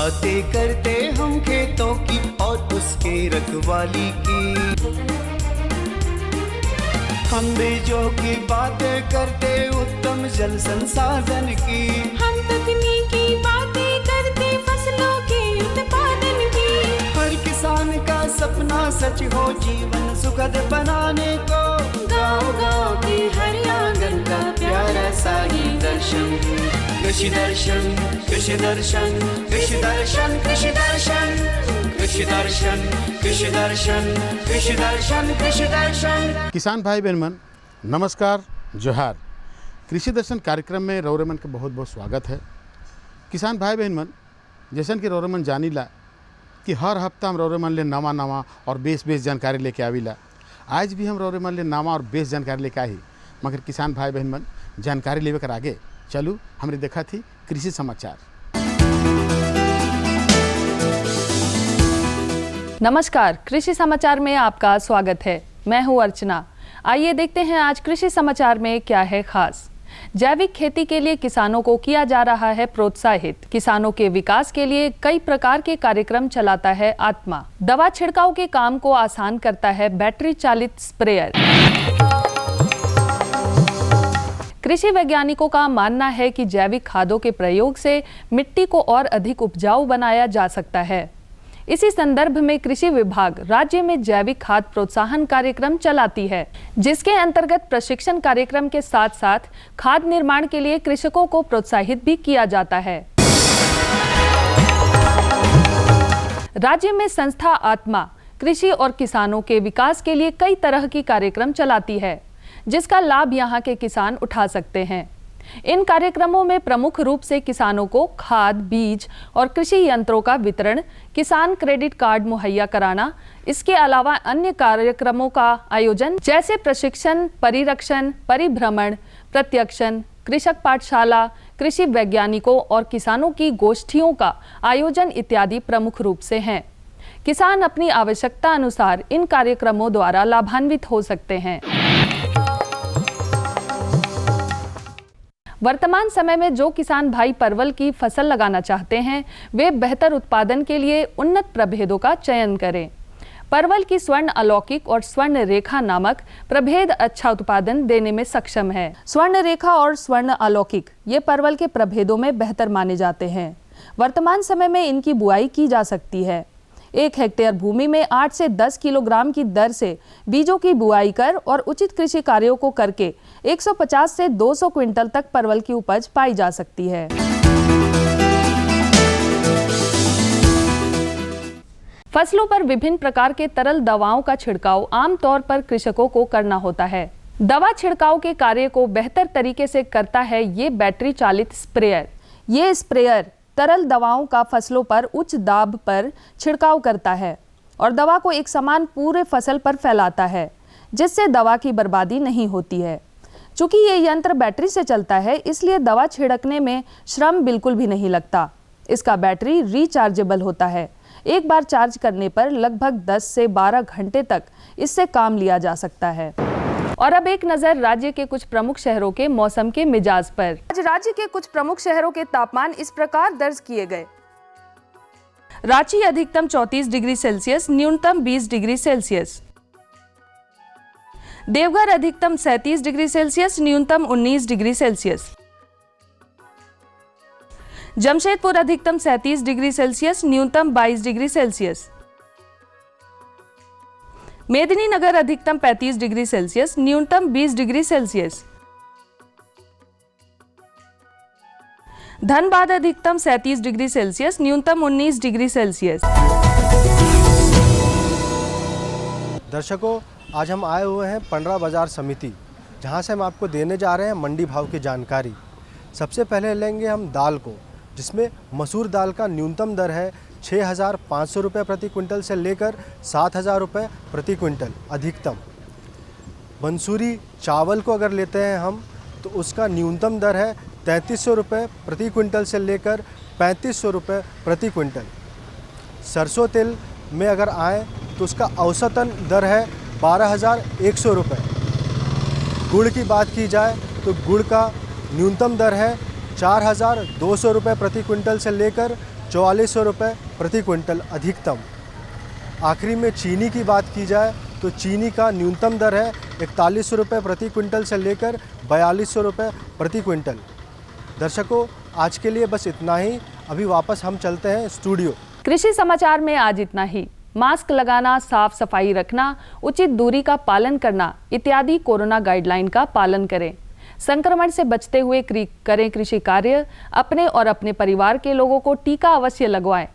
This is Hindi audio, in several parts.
बातें करते हम खेतों की और उसके रखवाली की। हम बीजों की बातें करते उत्तम जल संसाधन की। हम तकनीकी बातें करते फसलों के उत्पादन की। हर किसान का सपना सच हो जीवन सुखद बनाने को। गाँव-गाँव के हर आंगन का प्यारा सा ये दर्शन। कृषि दर्शन, कृषि दर्शन, कृषि दर्शन, कृषि दर्शन, कृषि दर्शन, कृषि दर्शन, कृषि दर्शन, कृषि दर्शन। किसान भाई बहन मन नमस्कार, जोहार। कृषि दर्शन कार्यक्रम में रौरेमन का बहुत बहुत स्वागत है। किसान भाई बहन मन जैसन कि रौरेमन जानीला कि हर हफ्ता हम रौरेमन ले नवा और बेस जानकारी लेके आवीला। आज भी हम रौरेमन ले नवा और बेस जानकारी लेके आई, मगर किसान भाई बहन मन जानकारी लेवे कर आगे चलू हमने देखा थी कृषि समाचार। नमस्कार, कृषि समाचार में आपका स्वागत है। मैं हूं अर्चना। आइए देखते हैं आज कृषि समाचार में क्या है खास। जैविक खेती के लिए किसानों को किया जा रहा है प्रोत्साहित। किसानों के विकास के लिए कई प्रकार के कार्यक्रम चलाता है आत्मा। दवा छिड़काव के काम को आसान करता है बैटरी चालित स्प्रेयर। कृषि वैज्ञानिकों का मानना है कि जैविक खादों के प्रयोग से मिट्टी को और अधिक उपजाऊ बनाया जा सकता है। इसी संदर्भ में कृषि विभाग राज्य में जैविक खाद प्रोत्साहन कार्यक्रम चलाती है, जिसके अंतर्गत प्रशिक्षण कार्यक्रम के साथ साथ खाद निर्माण के लिए कृषकों को प्रोत्साहित भी किया जाता है। राज्य में संस्था आत्मा कृषि और किसानों के विकास के लिए कई तरह की कार्यक्रम चलाती है, जिसका लाभ यहाँ के किसान उठा सकते हैं। इन कार्यक्रमों में प्रमुख रूप से किसानों को खाद, बीज और कृषि यंत्रों का वितरण, किसान क्रेडिट कार्ड मुहैया कराना, इसके अलावा अन्य कार्यक्रमों का आयोजन जैसे प्रशिक्षण, परिरक्षण, परिभ्रमण, प्रत्यक्षण, कृषक पाठशाला, कृषि वैज्ञानिकों और किसानों की गोष्ठियों का आयोजन इत्यादि प्रमुख रूप से हैं। किसान अपनी आवश्यकता अनुसार इन कार्यक्रमों द्वारा लाभान्वित हो सकते हैं। वर्तमान समय में जो किसान भाई परवल की फसल लगाना चाहते हैं, वे बेहतर उत्पादन के लिए उन्नत प्रभेदों का चयन करें। परवल की स्वर्ण अलौकिक और स्वर्ण रेखा नामक प्रभेद अच्छा उत्पादन देने में सक्षम है। स्वर्ण रेखा और स्वर्ण अलौकिक ये परवल के प्रभेदों में बेहतर माने जाते हैं। वर्तमान समय में इनकी बुआई की जा सकती है। 1 हेक्टेयर भूमि में 8 से 10 किलोग्राम की दर से बीजों की बुआई कर और उचित कृषि कार्यों को करके 150 से 200 क्विंटल तक परवल की उपज पाई जा सकती है। फसलों पर विभिन्न प्रकार के तरल दवाओं का छिड़काव आमतौर पर कृषकों को करना होता है। दवा छिड़काव के कार्य को बेहतर तरीके से करता है ये बैटरी चालित स्प्रेयर। ये स्प्रेयर तरल दवाओं का फसलों पर उच्च दाब पर छिड़काव करता है और दवा को एक समान पूरे फसल पर फैलाता है, जिससे दवा की बर्बादी नहीं होती है। चूंकि ये यंत्र बैटरी से चलता है, इसलिए दवा छिड़कने में श्रम बिल्कुल भी नहीं लगता। इसका बैटरी रिचार्जेबल होता है। एक बार चार्ज करने पर लगभग 10 से 12 घंटे तक इससे काम लिया जा सकता है। और अब एक नजर राज्य के कुछ प्रमुख शहरों के मौसम के मिजाज पर। आज राज्य के कुछ प्रमुख शहरों के तापमान इस प्रकार दर्ज किए गए। रांची अधिकतम 34 डिग्री सेल्सियस, न्यूनतम 20 डिग्री सेल्सियस। देवघर अधिकतम 37 डिग्री सेल्सियस, न्यूनतम 19 डिग्री सेल्सियस। जमशेदपुर अधिकतम 37 डिग्री सेल्सियस, न्यूनतम 22 डिग्री सेल्सियस। मेदिनीनगर अधिकतम 35 डिग्री सेल्सियस, न्यूनतम 20 डिग्री सेल्सियस। धनबाद अधिकतम 37 डिग्री सेल्सियस, न्यूनतम 19 डिग्री सेल्सियस। दर्शकों, आज हम आए हुए हैं पंडरा बाजार समिति, जहां से हम आपको देने जा रहे हैं मंडी भाव की जानकारी। सबसे पहले लेंगे हम दाल को, जिसमें मसूर दाल का न्यूनतम दर है 6,500 रुपये प्रति क्विंटल से लेकर 7,000 रुपये प्रति क्विंटल अधिकतम। मंसूरी चावल को अगर लेते हैं हम, तो उसका न्यूनतम दर है 3,300 रुपये प्रति क्विंटल से लेकर 3,500 रुपये प्रति क्विंटल। सरसों तेल में अगर आए तो उसका औसतन दर है 12,100 रुपये। गुड़ की बात की जाए तो गुड़ का न्यूनतम दर है 4,200 रुपये प्रति क्विंटल से लेकर 4400 रुपये प्रति क्विंटल अधिकतम। आखिरी में चीनी की बात की जाए तो चीनी का न्यूनतम दर है 4100 रुपये प्रति क्विंटल से लेकर 4200 रुपये प्रति क्विंटल। दर्शकों, आज के लिए बस इतना ही। अभी वापस हम चलते हैं स्टूडियो। कृषि समाचार में आज इतना ही। मास्क लगाना, साफ सफाई रखना, उचित दूरी का पालन करना इत्यादि कोरोना गाइडलाइन का पालन करें। संक्रमण से बचते हुए करें कृषि कार्य। अपने और अपने परिवार के लोगों को टीका अवश्य लगवाएं।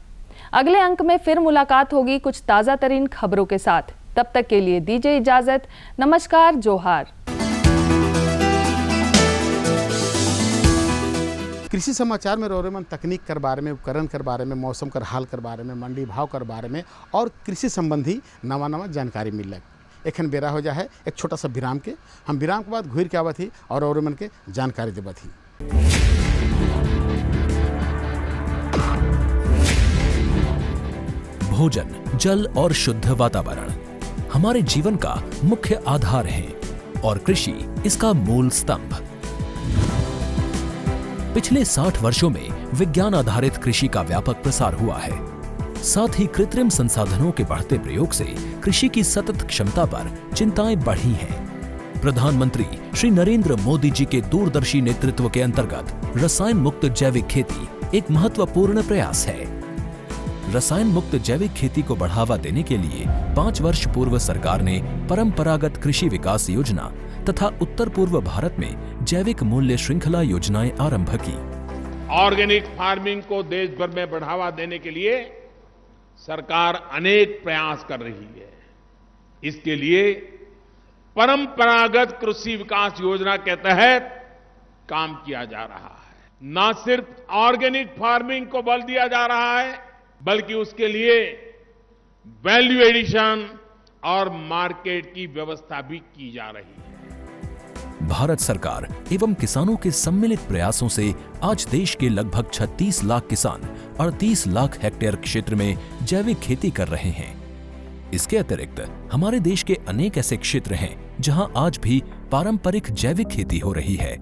अगले अंक में फिर मुलाकात होगी कुछ ताज़ा तरीन खबरों के साथ। तब तक के लिए दीजिए इजाजत। नमस्कार, जोहार। कृषि समाचार में रोरेमन तकनीक कर बारे में, उपकरण कर बारे में, मौसम कर हाल कर बारे में, मंडी भाव कर बारे में और कृषि संबंधी नवा जानकारी मिल लग। एखन बेरा हो जा है एक छोटा सा विराम के। हम विराम के बाद घूर के आवत ही और रोरेमन के जानकारी देवत ही। भोजन, जल और शुद्ध वातावरण हमारे जीवन का मुख्य आधार है और कृषि इसका मूल स्तंभ। पिछले 60 वर्षों में विज्ञान आधारित कृषि का व्यापक प्रसार हुआ है। साथ ही कृत्रिम संसाधनों के बढ़ते प्रयोग से कृषि की सतत क्षमता पर चिंताएं बढ़ी हैं। प्रधानमंत्री श्री नरेंद्र मोदी जी के दूरदर्शी नेतृत्व के अंतर्गत रसायन मुक्त जैविक खेती एक महत्वपूर्ण प्रयास है। रसायन मुक्त जैविक खेती को बढ़ावा देने के लिए 5 वर्ष पूर्व सरकार ने परंपरागत कृषि विकास योजना तथा उत्तर पूर्व भारत में जैविक मूल्य श्रृंखला योजनाएं आरंभ की। ऑर्गेनिक फार्मिंग को देश भर में बढ़ावा देने के लिए सरकार अनेक प्रयास कर रही है। इसके लिए परंपरागत कृषि विकास योजना के तहत काम किया जा रहा है। न सिर्फ ऑर्गेनिक फार्मिंग को बल दिया जा रहा है, बल्कि उसके लिए वैल्यू एडिशन और मार्केट की व्यवस्था भी की जा रही है। भारत सरकार एवं किसानों के सम्मिलित प्रयासों से आज देश के लगभग 36 लाख किसान 38 लाख हेक्टेयर क्षेत्र में जैविक खेती कर रहे हैं। इसके अतिरिक्त हमारे देश के अनेक ऐसे क्षेत्र हैं जहां आज भी पारंपरिक जैविक खेती हो रही है।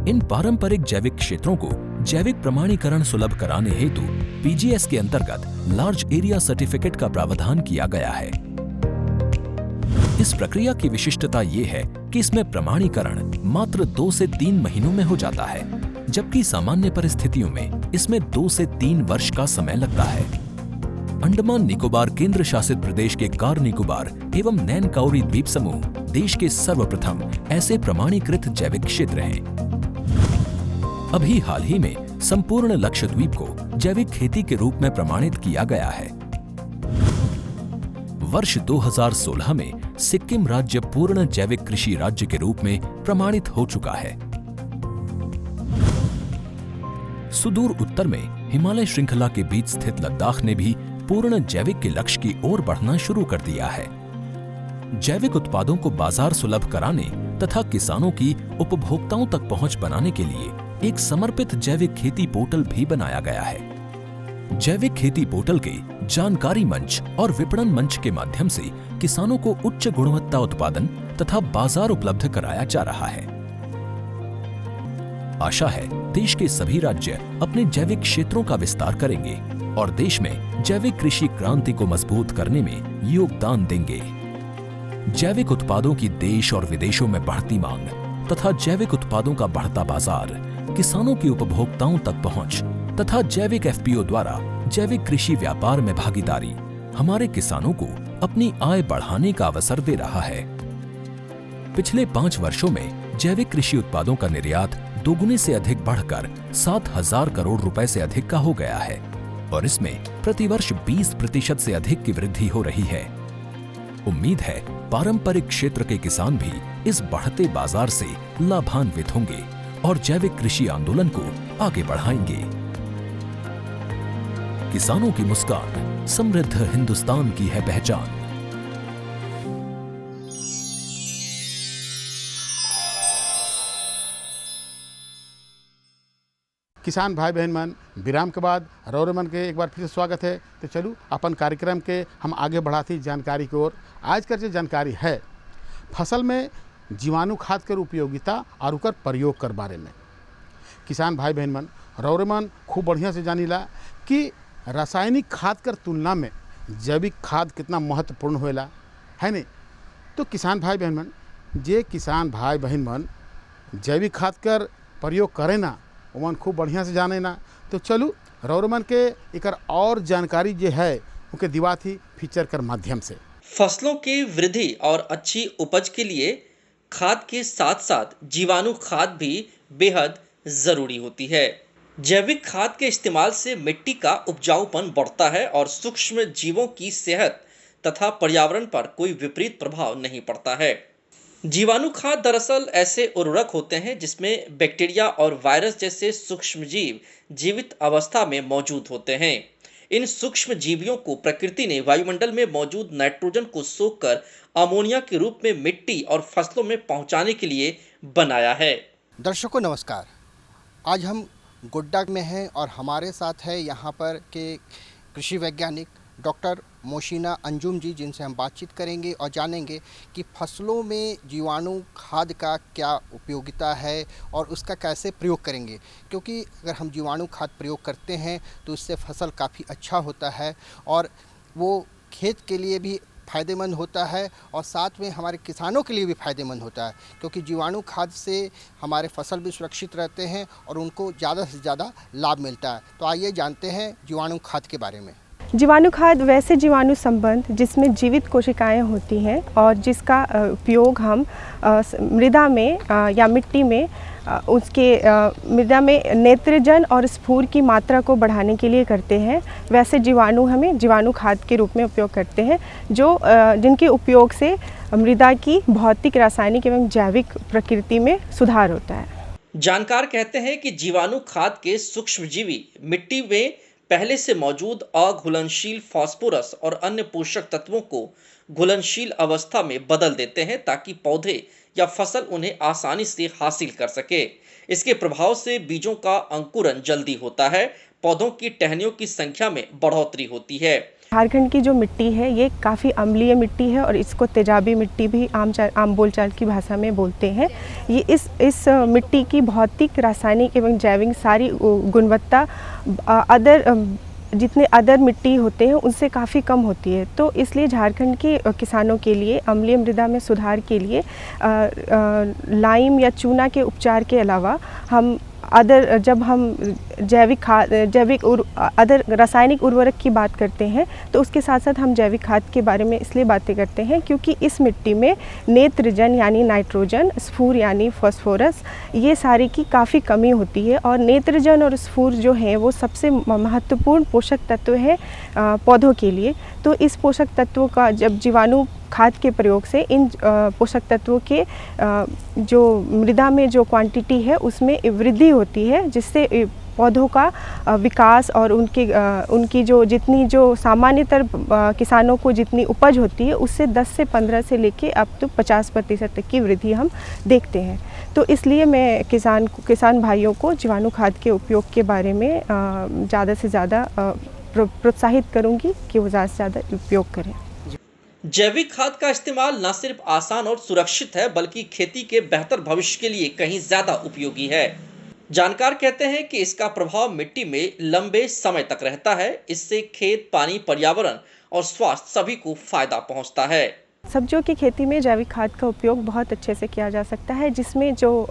इन पारंपरिक जैविक क्षेत्रों को जैविक प्रमाणीकरण सुलभ कराने हेतु पीजीएस के अंतर्गत लार्ज एरिया सर्टिफिकेट का प्रावधान किया गया है। इस प्रक्रिया की विशिष्टता ये है कि इसमें प्रमाणीकरण मात्र 2 से 3 महीनों में हो जाता है, जबकि सामान्य परिस्थितियों में इसमें 2 से 3 वर्ष का समय लगता है। अंडमान निकोबार केंद्र शासित प्रदेश के कार निकोबार एवं नैन काउरी द्वीप समूह देश के सर्वप्रथम ऐसे प्रमाणीकृत जैविक क्षेत्र हैं। अभी हाल ही में संपूर्ण लक्षद्वीप को जैविक खेती के रूप में प्रमाणित किया गया है। वर्ष 2016 में सिक्किम राज्य पूर्ण जैविक कृषि राज्य के रूप में प्रमाणित हो चुका है। सुदूर उत्तर में हिमालय श्रृंखला के बीच स्थित लद्दाख ने भी पूर्ण जैविक के लक्ष्य की ओर बढ़ना शुरू कर दिया है। जैविक उत्पादों को बाजार सुलभ कराने तथा किसानों की उपभोक्ताओं तक पहुंच बनाने के लिए एक समर्पित जैविक खेती पोर्टल भी बनाया गया है। जैविक खेती पोर्टल के जानकारी मंच और विपणन मंच के माध्यम से किसानों को उच्च गुणवत्ता उत्पादन तथा बाजार उपलब्ध कराया जा रहा है। आशा है देश के सभी राज्य अपने जैविक क्षेत्रों का विस्तार करेंगे और देश में जैविक कृषि क्रांति को मजबूत करने में योगदान देंगे। जैविक उत्पादों की देश और विदेशों में बढ़ती मांग तथा जैविक उत्पादों का बढ़ता बाजार, किसानों की उपभोक्ताओं तक पहुंच तथा जैविक एफपीओ द्वारा जैविक कृषि व्यापार में भागीदारी हमारे किसानों को अपनी आय बढ़ाने का अवसर दे रहा है। पिछले 5 वर्षों में जैविक कृषि उत्पादों का निर्यात दोगुने से अधिक बढ़कर 7,000 करोड़ रुपए से अधिक का हो गया है और इसमें प्रतिवर्ष 20% से अधिक की वृद्धि हो रही है। उम्मीद है पारंपरिक क्षेत्र के किसान भी इस बढ़ते बाजार से लाभान्वित होंगे और जैविक कृषि आंदोलन को आगे बढ़ाएंगे। किसानों की मुस्कान समृद्ध हिंदुस्तान की है पहचान। किसान भाई बहन मन, विराम के बाद रोरेमन के एक बार फिर से स्वागत है। तो चलू अपन कार्यक्रम के हम आगे बढ़ाती जानकारी की ओर। आज का जो जानकारी है फसल में जीवाणु खाद कर उपयोगिता और उकर प्रयोग कर बारे में। किसान भाई बहन मन, रोरेमन खूब बढ़िया से जानीला कि रासायनिक खाद कर तुलना में जैविक खाद कितना महत्वपूर्ण होला है नहीं। तो किसान भाई बहन मन, जे किसान भाई बहन मन जैविक खाद कर प्रयोग करे ना, ओमन खूब बढ़िया से जाने ना। तो चलू रौरमन के एकर और जानकारी जे है उनके दिवा थी फीचर कर माध्यम से। फसलों की वृद्धि और अच्छी उपज के लिए खाद के साथ साथ जीवाणु खाद भी बेहद जरूरी होती है। जैविक खाद के इस्तेमाल से मिट्टी का उपजाऊपन बढ़ता है और सूक्ष्म जीवों की सेहत तथा पर्यावरण पर कोई विपरीत प्रभाव नहीं पड़ता है। जीवाणु खाद दरअसल ऐसे उर्वरक होते हैं जिसमें बैक्टीरिया और वायरस जैसे सूक्ष्म जीव जीवित अवस्था में मौजूद होते हैं। इन सूक्ष्म जीवियों को प्रकृति ने वायुमंडल में मौजूद नाइट्रोजन को सोखकर अमोनिया के रूप में मिट्टी और फसलों में पहुंचाने के लिए बनाया है। दर्शकों नमस्कार, आज हम गोड्डा में हैं और हमारे साथ है यहाँ पर के कृषि वैज्ञानिक डॉक्टर मोशिना अंजुम जी, जिनसे हम बातचीत करेंगे और जानेंगे कि फसलों में जीवाणु खाद का क्या उपयोगिता है और उसका कैसे प्रयोग करेंगे। क्योंकि अगर हम जीवाणु खाद प्रयोग करते हैं तो उससे फसल काफ़ी अच्छा होता है और वो खेत के लिए भी फ़ायदेमंद होता है और साथ में हमारे किसानों के लिए भी फ़ायदेमंद होता है, क्योंकि जीवाणु खाद से हमारे फसल भी सुरक्षित रहते हैं और उनको ज़्यादा से ज़्यादा लाभ मिलता है। तो आइए जानते हैं जीवाणु खाद के बारे में। जीवाणु खाद वैसे जीवाणु संबंध जिसमें जीवित कोशिकाएं होती हैं और जिसका उपयोग हम मृदा में या मिट्टी में उसके मृदा में नेत्रजन और स्फूर की मात्रा को बढ़ाने के लिए करते हैं। वैसे जीवाणु हमें जीवाणु खाद के रूप में उपयोग करते हैं, जो जिनके उपयोग से मृदा की भौतिक, रासायनिक एवं जैविक प्रकृति में सुधार होता है। जानकार कहते हैं कि जीवाणु खाद के सूक्ष्मजीवी मिट्टी में पहले से मौजूद अघुलनशील फास्फोरस और अन्य पोषक तत्वों को घुलनशील अवस्था में बदल देते हैं ताकि पौधे या फसल उन्हें आसानी से हासिल कर सके। इसके प्रभाव से बीजों का अंकुरन जल्दी होता है, पौधों की टहनियों की संख्या में बढ़ोतरी होती है। झारखंड की जो मिट्टी है ये काफ़ी अम्लीय मिट्टी है और इसको तेजाबी मिट्टी भी आम बोलचाल की भाषा में बोलते हैं। ये इस मिट्टी की भौतिक, रासायनिक एवं जैविक सारी गुणवत्ता जितने अदर मिट्टी होते हैं उनसे काफ़ी कम होती है। तो इसलिए झारखंड के किसानों के लिए अम्लीय मृदा में सुधार के लिए लाइम या चूना के उपचार के अलावा हम जब हम अदर रासायनिक उर्वरक की बात करते हैं तो उसके साथ साथ हम जैविक खाद के बारे में इसलिए बातें करते हैं क्योंकि इस मिट्टी में नेत्रजन यानी नाइट्रोजन, स्फूर यानी फास्फोरस, ये सारी की काफ़ी कमी होती है। और नेत्रजन और स्फूर जो हैं वो सबसे महत्वपूर्ण पोषक तत्व हैं पौधों के लिए। तो इस पोषक तत्वों का जब जीवाणु खाद के प्रयोग से इन पोषक तत्वों के जो मृदा में जो क्वांटिटी है उसमें वृद्धि होती है, जिससे पौधों का विकास और उनकी जो सामान्यतर किसानों को जितनी उपज होती है उससे 10 से 15 से लेके अब तो 50% तक की वृद्धि हम देखते हैं। तो इसलिए मैं किसान भाइयों को जीवाणु खाद के उपयोग के बारे में ज़्यादा से ज़्यादा प्रोत्साहित करूँगी कि वो ज़्यादा से ज़्यादा उपयोग करें। जैविक खाद का इस्तेमाल न सिर्फ आसान और सुरक्षित है बल्कि खेती के बेहतर भविष्य के लिए कहीं ज्यादा उपयोगी है। जानकार कहते हैं कि इसका प्रभाव मिट्टी में लंबे समय तक रहता है। इससे खेत, पानी, पर्यावरण और स्वास्थ्य सभी को फायदा पहुंचता है। सब्जियों की खेती में जैविक खाद का उपयोग बहुत अच्छे से किया जा सकता है, जिसमें जो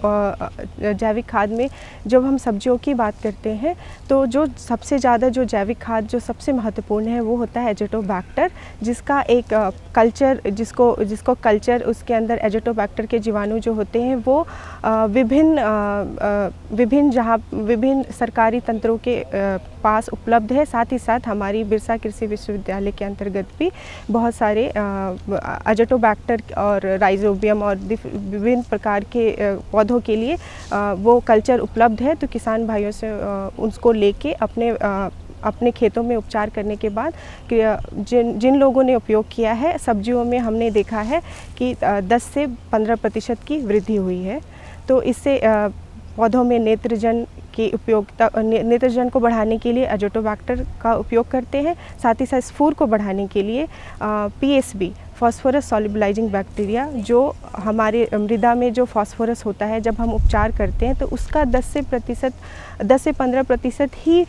जैविक खाद में जब हम सब्जियों की बात करते हैं तो जो सबसे ज़्यादा जो जैविक खाद जो सबसे महत्वपूर्ण है वो होता है एज़ोटोबैक्टर, जिसका एक कल्चर जिसको कल्चर उसके अंदर एज़ोटोबैक्टर के जीवाणु जो होते हैं वो विभिन्न सरकारी तंत्रों के पास उपलब्ध है। साथ ही साथ हमारी बिरसा कृषि विश्वविद्यालय के अंतर्गत भी बहुत सारे एज़ोटोबैक्टर और राइजोबियम और विभिन्न प्रकार के पौधों के लिए वो कल्चर उपलब्ध है। तो किसान भाइयों से उसको लेके अपने खेतों में उपचार करने के बाद जिन लोगों ने उपयोग किया है सब्जियों में हमने देखा है कि 10 से 15% की वृद्धि हुई है। तो इससे पौधों में नेत्रजन को बढ़ाने के लिए एज़ोटोबैक्टर का उपयोग करते हैं। साथ ही साथ स्फूर को बढ़ाने के लिए PSB फॉस्फोरस सॉल्युबलाइजिंग बैक्टीरिया, जो हमारे मृदा में जो फॉस्फोरस होता है जब हम उपचार करते हैं तो उसका 10 से 15% ही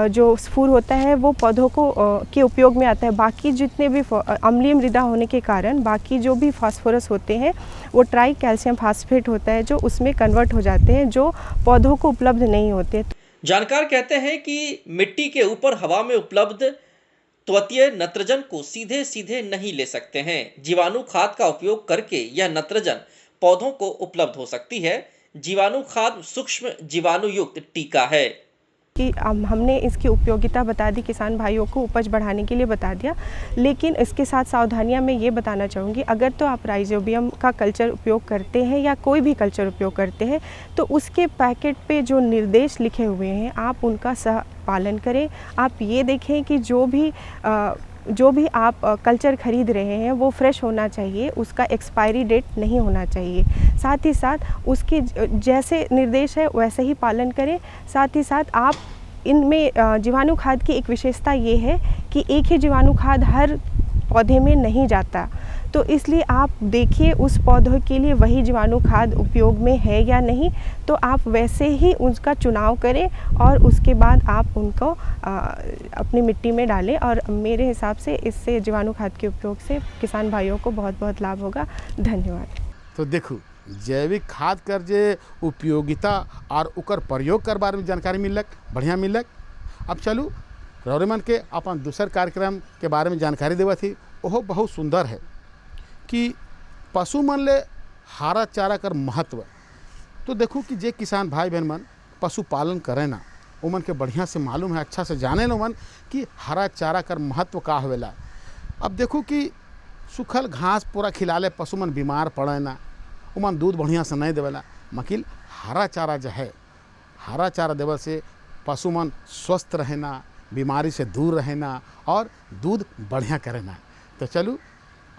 जो स्फूर होता है वो पौधों को के उपयोग में आता है। बाकी जितने भी अम्लीय मृदा होने के कारण बाकी जो भी फॉस्फोरस होते हैं वो ट्राई कैल्शियम फास्फेट होता है जो उसमें कन्वर्ट हो जाते हैं, जो पौधों को उपलब्ध नहीं होते। जानकार कहते हैं कि मिट्टी के ऊपर हवा में उपलब्ध तत्वीय नत्रजन को सीधे सीधे नहीं ले सकते हैं। जीवाणु खाद का उपयोग करके यह नत्रजन पौधों को उपलब्ध हो सकती है। जीवाणु खाद सूक्ष्म जीवाणु युक्त टीका है कि हमने इसकी उपयोगिता बता दी, किसान भाइयों को उपज बढ़ाने के लिए बता दिया, लेकिन इसके साथ सावधानियां मैं ये बताना चाहूँगी, अगर तो आप राइजोबियम का कल्चर उपयोग करते हैं या कोई भी कल्चर उपयोग करते हैं तो उसके पैकेट पे जो निर्देश लिखे हुए हैं आप उनका पालन करें। आप ये देखें कि जो भी आप कल्चर खरीद रहे हैं वो फ्रेश होना चाहिए, उसका एक्सपायरी डेट नहीं होना चाहिए। साथ ही साथ उसके जैसे निर्देश है वैसे ही पालन करें। साथ ही साथ आप इनमें जीवाणु खाद की एक विशेषता ये है कि एक ही जीवाणु खाद हर पौधे में नहीं जाता, तो इसलिए आप देखिए उस पौधे के लिए वही जीवाणु खाद उपयोग में है या नहीं, तो आप वैसे ही उसका चुनाव करें और उसके बाद आप उनको अपनी मिट्टी में डालें। और मेरे हिसाब से इससे जीवाणु खाद के उपयोग से किसान भाइयों को बहुत बहुत लाभ होगा। धन्यवाद। तो देखो जैविक खाद कर जे उपयोगिता और उकर प्रयोग कर बारे में जानकारी मिलक, बढ़िया मिलक। अब चलू रौरेमन के अपन दूसर कार्यक्रम के बारे में जानकारी देवा थी, वह बहुत सुंदर है कि पशु मन ले हरा चारा कर महत्व। तो देखो कि जे किसान भाई बहन मन पशुपालन करें ना, उमन के बढ़िया से मालूम है, अच्छा से जाने न मन कि हरा चारा कर महत्व का होवेला। अब देखो कि सूखल घास पूरा खिलाले पशु मन बीमार पड़े ना, उमन दूध बढ़िया से नहीं देवेला। मकिल हरा चारा जो है, हरा चारा देवे से पशु मन स्वस्थ रहना, बीमारी से दूर रहना और दूध बढ़िया करना। तो चलू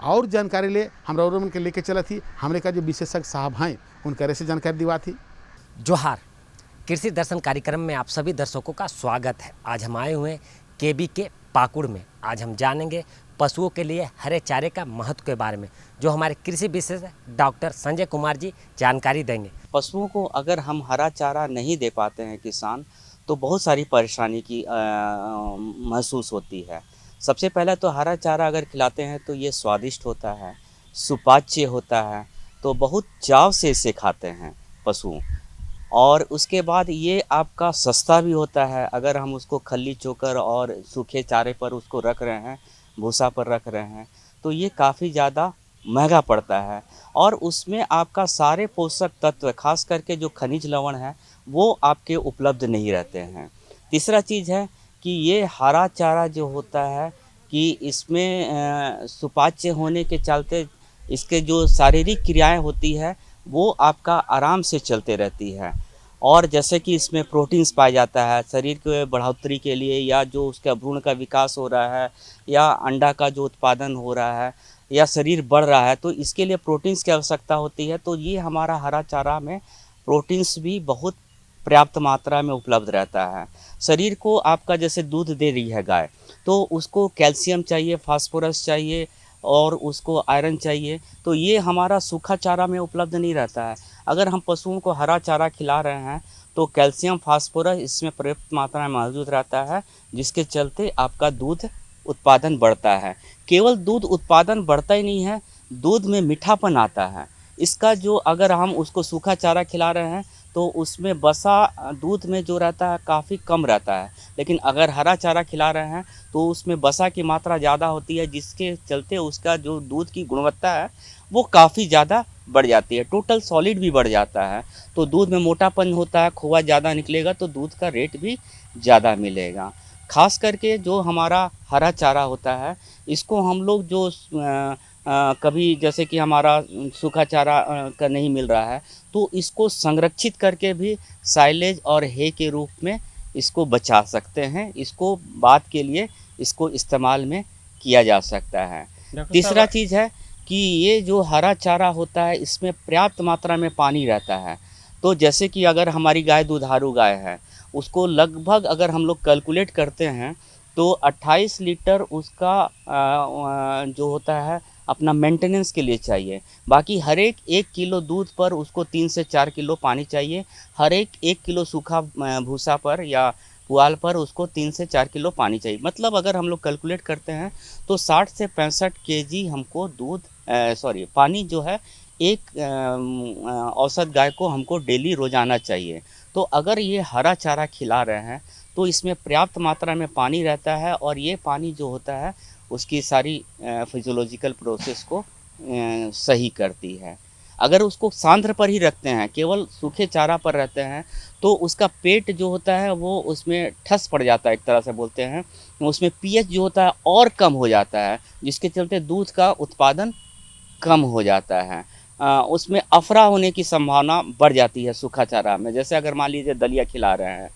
और जानकारी ले हम रौरेमन के लेके चला थी, हमरे का जो विशेषज्ञ साहब हैं उनके से जानकारी दिवा थी। जोहार, कृषि दर्शन कार्यक्रम में आप सभी दर्शकों का स्वागत है। आज हम आए हुए हैं केबी के पाकुड़ में। आज हम जानेंगे पशुओं के लिए हरे चारे का महत्व के बारे में, जो हमारे कृषि विशेषज्ञ डॉक्टर संजय कुमार जी जानकारी देंगे। पशुओं को अगर हम हरा चारा नहीं दे पाते हैं किसान, तो बहुत सारी परेशानी की महसूस होती है। सबसे पहले तो हरा चारा अगर खिलाते हैं तो ये स्वादिष्ट होता है, सुपाच्य होता है, तो बहुत चाव से इसे खाते हैं पशु। और उसके बाद ये आपका सस्ता भी होता है। अगर हम उसको खल्ली चोकर और सूखे चारे पर उसको रख रहे हैं, भूसा पर रख रहे हैं, तो ये काफ़ी ज़्यादा महंगा पड़ता है और उसमें आपका सारे पोषक तत्व, खास करके जो खनिज लवण है, वो आपके उपलब्ध नहीं रहते हैं। तीसरा चीज़ है कि ये हरा चारा जो होता है कि इसमें सुपाच्य होने के चलते इसके जो शारीरिक क्रियाएं होती है वो आपका आराम से चलते रहती है। और जैसे कि इसमें प्रोटीन्स पाया जाता है शरीर के बढ़ोतरी के लिए, या जो उसका भ्रूण का विकास हो रहा है, या अंडा का जो उत्पादन हो रहा है, या शरीर बढ़ रहा है, तो इसके लिए प्रोटीन्स की आवश्यकता होती है। तो ये हमारा हरा चारा में प्रोटीन्स भी बहुत पर्याप्त मात्रा में उपलब्ध रहता है। शरीर को आपका जैसे दूध दे रही है गाय, तो उसको कैल्शियम चाहिए, फास्फोरस चाहिए और उसको आयरन चाहिए, तो ये हमारा सूखा चारा में उपलब्ध नहीं रहता है। अगर हम पशुओं को हरा चारा खिला रहे हैं तो कैल्शियम, फास्फोरस इसमें पर्याप्त मात्रा में मौजूद रहता है, जिसके चलते आपका दूध उत्पादन बढ़ता है। केवल दूध उत्पादन बढ़ता ही नहीं है, दूध में मीठापन आता है। इसका जो अगर हम उसको सूखा चारा खिला रहे हैं तो उसमें बसा दूध में जो रहता है काफ़ी कम रहता है, लेकिन अगर हरा चारा खिला रहे हैं तो उसमें बसा की मात्रा ज़्यादा होती है, जिसके चलते उसका जो दूध की गुणवत्ता है वो काफ़ी ज़्यादा बढ़ जाती है, टोटल सॉलिड भी बढ़ जाता है। तो दूध में मोटापन होता है, खोआ ज़्यादा निकलेगा तो दूध का रेट भी ज़्यादा मिलेगा। खास करके जो हमारा हरा चारा होता है, इसको हम लोग जो कभी जैसे कि हमारा सूखा चारा का नहीं मिल रहा है, तो इसको संरक्षित करके भी साइलेज और हे के रूप में इसको बचा सकते हैं। इसको बाद के लिए इसको इस्तेमाल में किया जा सकता है। तीसरा चीज़ है कि ये जो हरा चारा होता है इसमें पर्याप्त मात्रा में पानी रहता है। तो जैसे कि अगर हमारी गाय दुधारू गाय है, उसको लगभग अगर हम लोग कैलकुलेट करते हैं तो 28 लीटर उसका जो होता है अपना मेंटेनेंस के लिए चाहिए। बाकी हर एक 1 किलो दूध पर उसको 3 से 4 किलो पानी चाहिए। हर एक 1 किलो सूखा भूसा पर या पुआल पर उसको 3 से 4 किलो पानी चाहिए। मतलब अगर हम लोग कैलकुलेट करते हैं तो 60 से 65 केजी हमको पानी जो है एक औसत गाय को हमको डेली रोजाना चाहिए। तो अगर ये हरा चारा खिला रहे हैं तो इसमें पर्याप्त मात्रा में पानी रहता है और ये पानी जो होता है उसकी सारी फिजियोलॉजिकल प्रोसेस को सही करती है। अगर उसको सांद्र पर ही रखते हैं, केवल सूखे चारा पर रहते हैं, तो उसका पेट जो होता है वो उसमें ठस पड़ जाता है, एक तरह से बोलते हैं। उसमें पीएच जो होता है और कम हो जाता है, जिसके चलते दूध का उत्पादन कम हो जाता है। उसमें अफरा होने की संभावना बढ़ जाती है सूखा चारा में। जैसे अगर मान लीजिए दलिया खिला रहे हैं,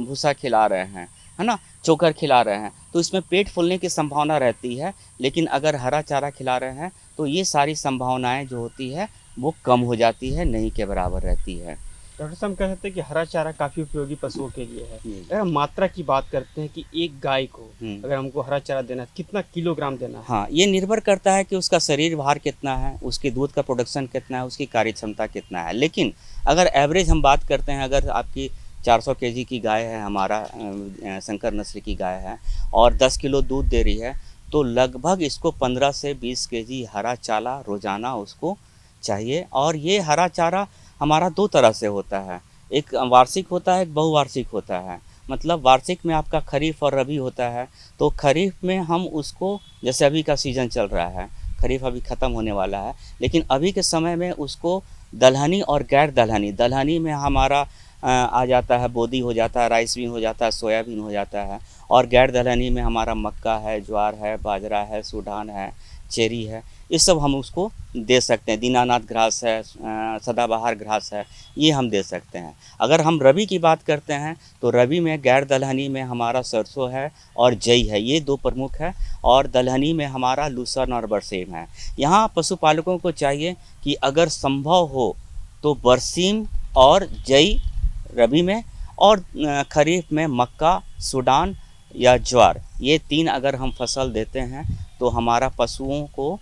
भूसा खिला रहे हैं, है ना, चोकर खिला रहे हैं, तो इसमें पेट फूलने की संभावना रहती है। लेकिन अगर हरा चारा खिला रहे हैं तो ये सारी संभावनाएं जो होती है वो कम हो जाती है, नहीं के बराबर रहती है। डॉक्टर साहब, हम कह सकते हैं कि हरा चारा काफ़ी उपयोगी पशुओं के लिए है। अगर मात्रा की बात करते हैं कि एक गाय को अगर हमको हरा चारा देना है, कितना किलोग्राम देना है? हाँ, ये निर्भर करता है कि उसका शरीर भार कितना है, उसके दूध का प्रोडक्शन कितना है, उसकी कार्य क्षमता कितना है। लेकिन अगर एवरेज हम बात करते हैं, अगर आपकी 400 केजी की गाय है, हमारा शंकर नस्ल की गाय है और 10 किलो दूध दे रही है, तो लगभग इसको 15 से 20 केजी हरा चारा रोजाना उसको चाहिए। और ये हरा चारा हमारा 2 तरह से होता है, एक वार्षिक होता है, एक बहुवार्षिक होता है। मतलब वार्षिक में आपका खरीफ और रबी होता है। तो खरीफ में हम उसको, जैसे अभी का सीज़न चल रहा है, खरीफ अभी ख़त्म होने वाला है, लेकिन अभी के समय में उसको दलहनी और गैर दलहनी में हमारा आ जाता है, बोदी हो जाता है, राइस बीन हो जाता है, सोयाबीन हो जाता है। और गैर दलहनी में हमारा मक्का है, ज्वार है, बाजरा है, सूडान है, चेरी है, ये सब हम उसको दे सकते हैं। दीनानाथ घास है, सदाबहार घास है, ये हम दे सकते हैं। अगर हम रबी की बात करते हैं तो रबी में गैर दलहनी में हमारा सरसों है और जई है, ये 2 प्रमुख है। और दलहनी में हमारा लूसर्न और बरसीम है। यहाँ पशुपालकों को चाहिए कि अगर संभव हो तो बरसीम और जई रबी में, और खरीफ में मक्का, सूडान या ज्वार, ये 3 अगर हम फसल देते हैं तो हमारा पशुओं को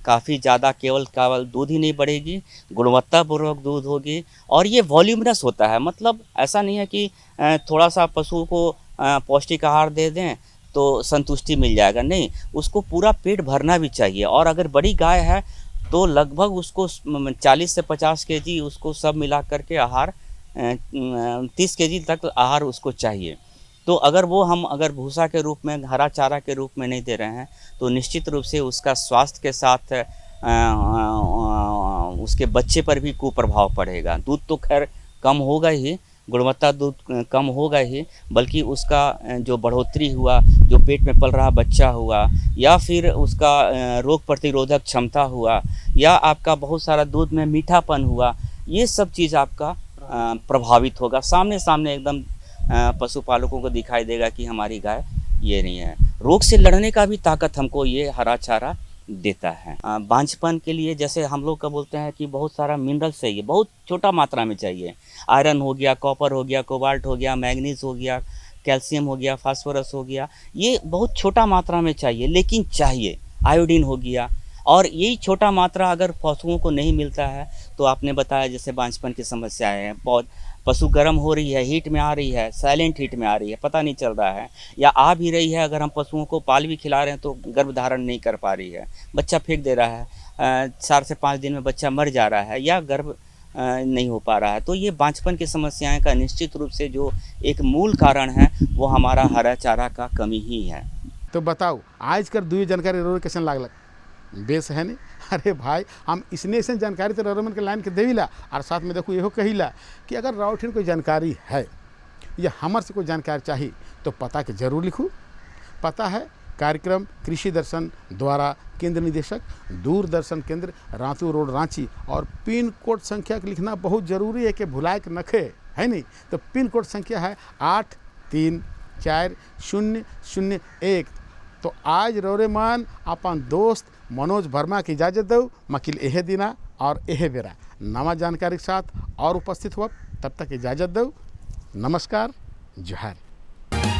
काफ़ी ज़्यादा केवल दूध ही नहीं बढ़ेगी, गुणवत्तापूर्वक दूध होगी। और ये वॉल्यूमरस होता है, मतलब ऐसा नहीं है कि थोड़ा सा पशु को पौष्टिक आहार दे दें तो संतुष्टि मिल जाएगा, नहीं, उसको पूरा पेट भरना भी चाहिए। और अगर बड़ी गाय है तो लगभग उसको 40 से 50 केजी उसको सब मिला करके आहार 30 केजी तक आहार उसको चाहिए। तो अगर वो हम भूसा के रूप में, हरा चारा के रूप में नहीं दे रहे हैं तो निश्चित रूप से उसका स्वास्थ्य के साथ उसके बच्चे पर भी कुप्रभाव पड़ेगा। दूध तो खैर कम होगा ही, गुणवत्ता दूध कम होगा ही, बल्कि उसका जो बढ़ोतरी हुआ, जो पेट में पल रहा बच्चा हुआ, या फिर उसका रोग प्रतिरोधक क्षमता हुआ, या आपका बहुत सारा दूध में मीठापन हुआ, ये सब चीज़ आपका प्रभावित होगा। सामने एकदम पशुपालकों को दिखाई देगा कि हमारी गाय ये नहीं है। रोग से लड़ने का भी ताकत हमको ये हरा चारा देता है। बांझपन के लिए जैसे हम लोग का बोलते हैं कि बहुत सारा मिनरल्स चाहिए, बहुत छोटा मात्रा में चाहिए। आयरन हो गया, कॉपर हो गया, कोबाल्ट हो गया, मैग्नीज हो गया, कैल्शियम हो गया, फास्फोरस हो गया, ये बहुत छोटा मात्रा में चाहिए, लेकिन चाहिए। आयोडीन हो गया। और यही छोटा मात्रा अगर पशुओं को नहीं मिलता है तो आपने बताया जैसे बांझपन की समस्याएं हैं, बहुत पशु गर्म हो रही है, हीट में आ रही है, साइलेंट हीट में आ रही है, पता नहीं चल रहा है, या आ भी रही है, अगर हम पशुओं को पाल भी खिला रहे हैं तो गर्भधारण नहीं कर पा रही है, बच्चा फेंक दे रहा है, 4 से 5 दिन में बच्चा मर जा रहा है, या गर्भ नहीं हो पा रहा है। तो ये बांझपन की समस्याएं का निश्चित रूप से जो एक मूल कारण है वो हमारा हरा चारा का कमी ही है। तो बताओ आज कर दुई जानकारी रोज कैसन लागल? बेस है नहीं? अरे भाई, हम इसने ऐसे जानकारी तो रोरमन के लाइन के देविला, और साथ में देखो यहो कहिला कि अगर राउठिन कोई जानकारी है या हमार से कोई जानकारी चाहिए तो पता के जरूर लिखूँ। पता है कार्यक्रम कृषि दर्शन द्वारा केंद्र निदेशक, दूरदर्शन केंद्र, रातू रोड, रांची। और पिन कोड संख्या के लिखना बहुत जरूरी है कि भुलाए के नखे, है नहीं? तो पिन कोड संख्या है 834001। तो आज रोरेमान अपन दोस्त मनोज वर्मा की इजाज़त दो, मकिल एहे दिना और एहे बेरा नवा जानकारी के साथ और उपस्थित हुआ। तब तक इजाज़त दो, नमस्कार, जोहार।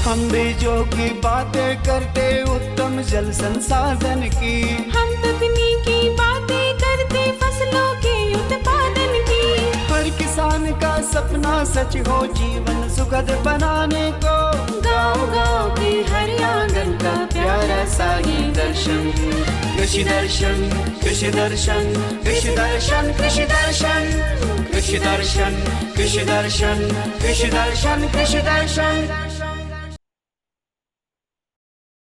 हम बीजों की बातें करते उत्तम जल संसाधन की। हम तकनीकी बातें करते फसलों के उत्पादन की। हर किसान का सपना सच हो जीवन सुखद बनाने को। गाँव-गाँव के हर आंगन का प्यारा सा ये दर्शन। कृषि दर्शन, कृषि दर्शन, कृषि दर्शन, कृषि दर्शन, कृषि दर्शन, कृषि दर्शन, कृषि दर्शन, कृषि दर्शन।